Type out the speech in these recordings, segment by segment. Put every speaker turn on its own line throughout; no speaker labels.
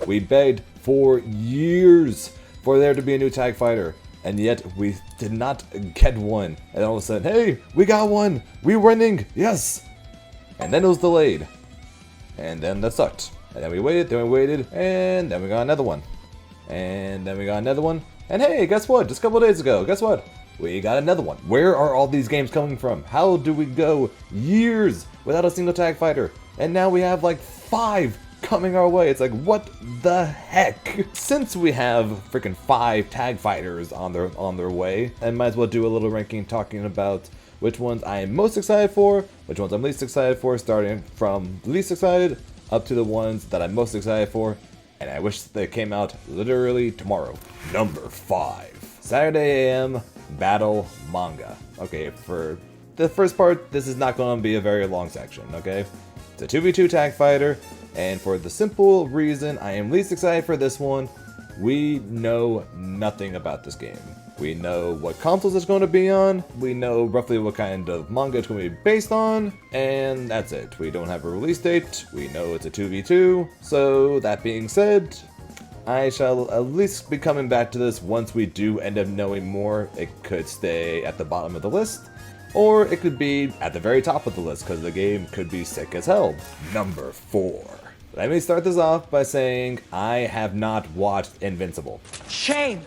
We begged for years for there to be a new tag fighter, and yet we did not get one. And all of a sudden, hey, we got one! We're winning! Yes! And then it was delayed. And then that sucked. And then we waited, and then we got another one. And then we got another one. And hey, guess what? Just a couple days ago, guess what? We got another one. Where are all these games coming from? How do we go years without a single tag fighter? And now we have like 5 coming our way. It's like, what the heck? Since we have freaking 5 tag fighters on their way, I might as well do a little ranking talking about which ones I am most excited for, which ones I'm least excited for, starting from least excited up to the ones that I'm most excited for, and I wish they came out literally tomorrow. Number 5. Saturday AM Battle Manga. Okay, for the first part, this is not going to be a very long section, okay? It's a 2v2 tag fighter, and for the simple reason I am least excited for this one, we know nothing about this game. We know what consoles it's going to be on, we know roughly what kind of manga it's going to be based on, and that's it. We don't have a release date, we know it's a 2v2, so that being said, I shall at least be coming back to this once we do end up knowing more. It could stay at the bottom of the list, or it could be at the very top of the list because the game could be sick as hell. Number 4. Let me start this off by saying I have not watched Invincible.
Shame!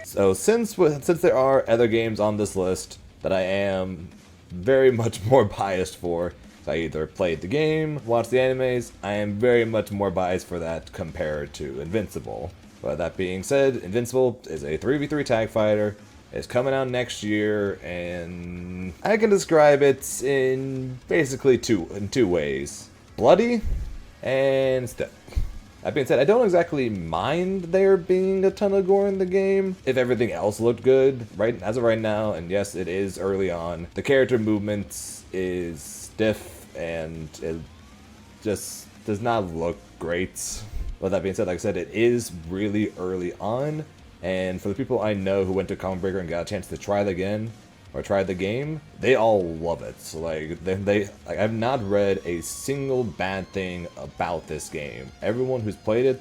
So since there are other games on this list that I am very much more biased for, so I either played the game, watched the animes, I am very much more biased for that compared to Invincible. But that being said, Invincible is a 3v3 tag fighter. It's coming out next year, and I can describe it in basically two ways. Bloody and stiff. That being said, I don't exactly mind there being a ton of gore in the game if everything else looked good as of right now, and yes, it is early on. The character movements is stiff and it just does not look great. But that being said, like I said, it is really early on, and for the people I know who went to Comic Breaker and got a chance to try it again, or tried the game, they all love it. So like I've not read a single bad thing about this game. Everyone who's played it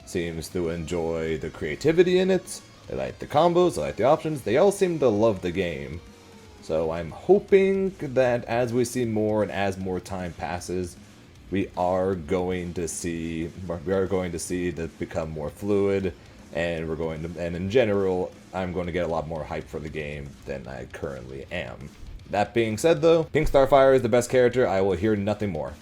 seems to enjoy the creativity in it. They like the combos, they like the options. They all seem to love the game. So I'm hoping that as we see more and as more time passes, we are going to see that become more fluid, and in general, I'm going to get a lot more hype for the game than I currently am. That being said though, Pink Starfire is the best character. I will hear nothing more.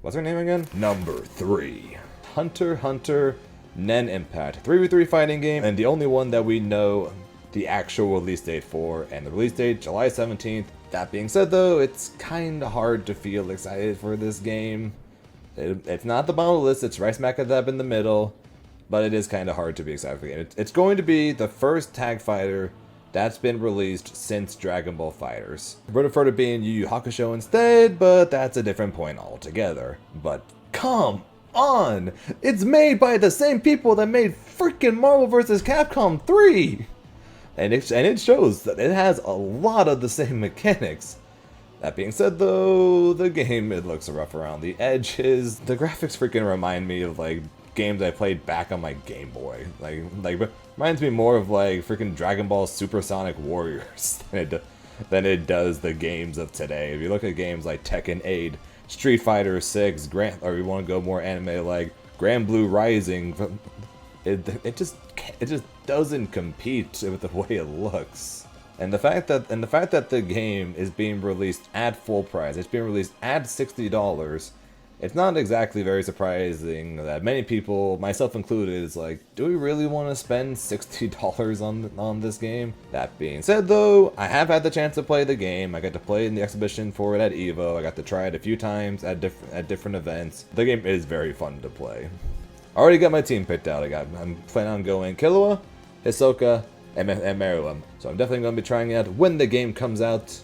What's her name again? Number 3. Hunter x Hunter Nen Impact. 3v3 fighting game, and the only one that we know the actual release date for, and the release date, July 17th. That being said though, it's kinda hard to feel excited for this game. It's not the bottom of the list, it's right smack dab in the middle. But it is kind of hard to be excited for the game. It's going to be the first tag fighter that's been released since Dragon Ball FighterZ. I would prefer to be in Yu Yu Hakusho instead, but that's a different point altogether. But come on! It's made by the same people that made freaking Marvel vs. Capcom 3! And it shows that it has a lot of the same mechanics. That being said though, the game, it looks rough around the edges. The graphics freaking remind me of like games I played back on my Game Boy. Like reminds me more of like freaking Dragon Ball Supersonic Warriors than it does the games of today. If you look at games like Tekken 8, Street Fighter 6, or you want to go more anime like Grand Blue Rising, it just doesn't compete with the way it looks. And the fact that the game is being released at full price, it's being released at $60. It's not exactly very surprising that many people, myself included, is like, do we really want to spend $60 on this game? That being said though, I have had the chance to play the game. I got to play in the exhibition for it at EVO. I got to try it a few times at different events. The game is very fun to play. I already got my team picked out. I'm planning on going Killua, Hisoka, and Meruem. So I'm definitely going to be trying it out when the game comes out.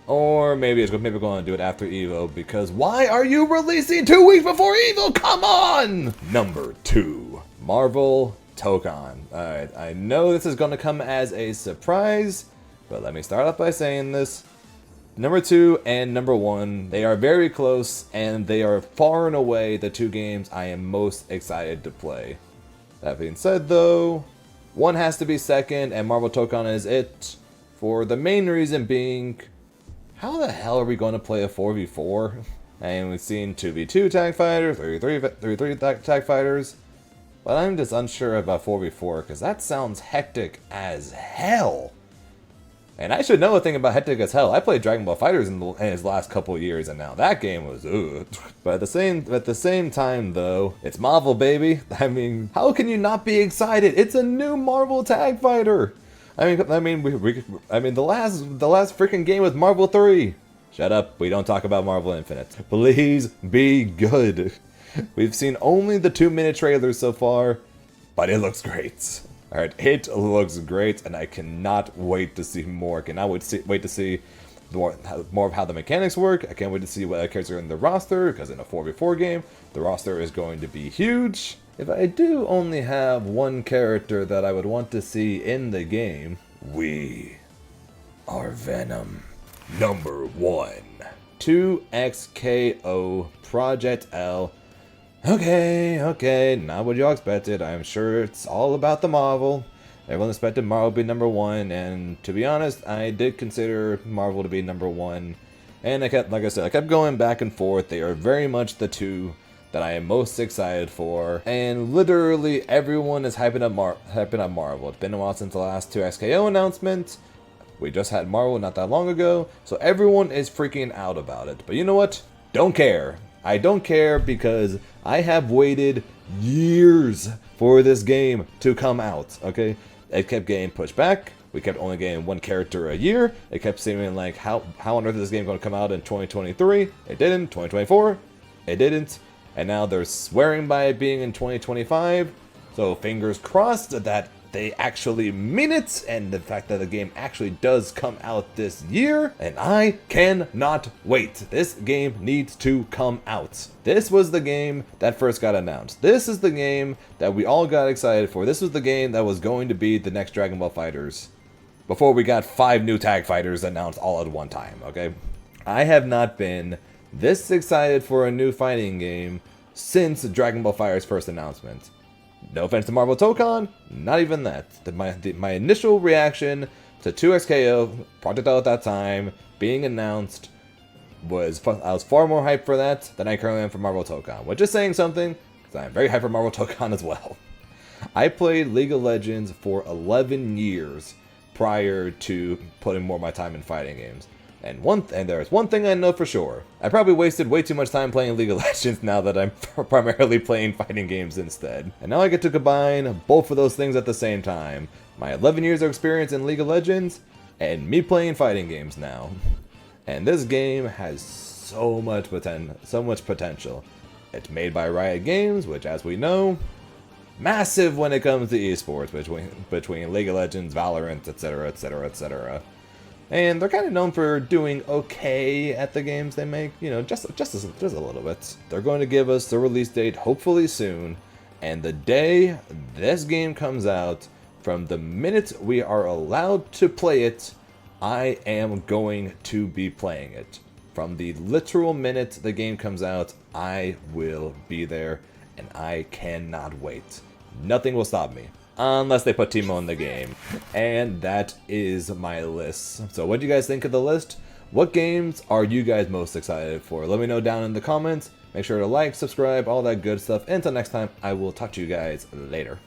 Or maybe we're going to do it after EVO, because why are you releasing 2 weeks before EVO? Come on! Number 2. Marvel Tokon. Alright, I know this is going to come as a surprise, but let me start off by saying this. Number 2 and number 1, they are very close, and they are far and away the 2 games I am most excited to play. That being said though, one has to be second, and Marvel Tokon is it, for the main reason being, how the hell are we going to play a 4v4? And we've seen 2v2 tag fighters, 3v3 tag fighters, but I'm just unsure about 4v4, because that sounds hectic as hell. And I should know a thing about hectic as hell. I played Dragon Ball FighterZ in his last couple years, and now that game was ugh. But at the same time, though, it's Marvel, baby. I mean, how can you not be excited? It's a new Marvel tag fighter. I mean, the last freaking game was Marvel 3. Shut up. We don't talk about Marvel Infinite. Please be good. We've seen only the 2-minute trailers so far, but it looks great. Alright, it looks great, and I cannot wait to see more. I cannot wait to see more of how the mechanics work. I can't wait to see what characters are in the roster, because in a 4v4 game, the roster is going to be huge. If I do only have one character that I would want to see in the game, we are Venom. Number 1. 2XKO Project L. Okay, not what y'all expected. I'm sure it's all about the Marvel. Everyone expected Marvel to be number 1, and to be honest, I did consider Marvel to be number 1. And I kept going back and forth. They are very much the 2 that I am most excited for. And literally everyone is hyping up Marvel. It's been a while since the last 2XKO announcement. We just had Marvel not that long ago, so everyone is freaking out about it. But you know what? Don't care. I don't care, because I have waited years for this game to come out, okay? It kept getting pushed back. We kept only getting one character a year. It kept seeming like, how on earth is this game going to come out in 2023? It didn't. 2024? It didn't. And now they're swearing by it being in 2025. So fingers crossed that they actually mean it, and the fact that the game actually does come out this year, and I cannot wait. This game needs to come out. This was the game that first got announced. This is the game that we all got excited for. This was the game that was going to be the next Dragon Ball FighterZ, before we got 5 new tag fighters announced all at one time, okay? I have not been this excited for a new fighting game since Dragon Ball FighterZ first announcement. No offense to Marvel Tokon, not even that. My initial reaction to 2XKO, Project L at that time, being announced, I was far more hyped for that than I currently am for Marvel Tokon, which is saying something, because I'm very hyped for Marvel Tokon as well. I played League of Legends for 11 years prior to putting more of my time in fighting games. And there's one thing I know for sure. I probably wasted way too much time playing League of Legends now that I'm primarily playing fighting games instead. And now I get to combine both of those things at the same time. My 11 years of experience in League of Legends, and me playing fighting games now. And this game has so much potential. It's made by Riot Games, which, as we know, massive when it comes to esports, between League of Legends, Valorant, etc, etc, etc. And they're kind of known for doing okay at the games they make, you know, just a little bit. They're going to give us the release date hopefully soon, and the day this game comes out, from the minute we are allowed to play it, I am going to be playing it. From the literal minute the game comes out, I will be there, and I cannot wait. Nothing will stop me. Unless they put Teemo in the game. And that is my list. So what do you guys think of the list? What games are you guys most excited for? Let me know down in the comments. Make sure to like, subscribe, all that good stuff. And until next time, I will talk to you guys later.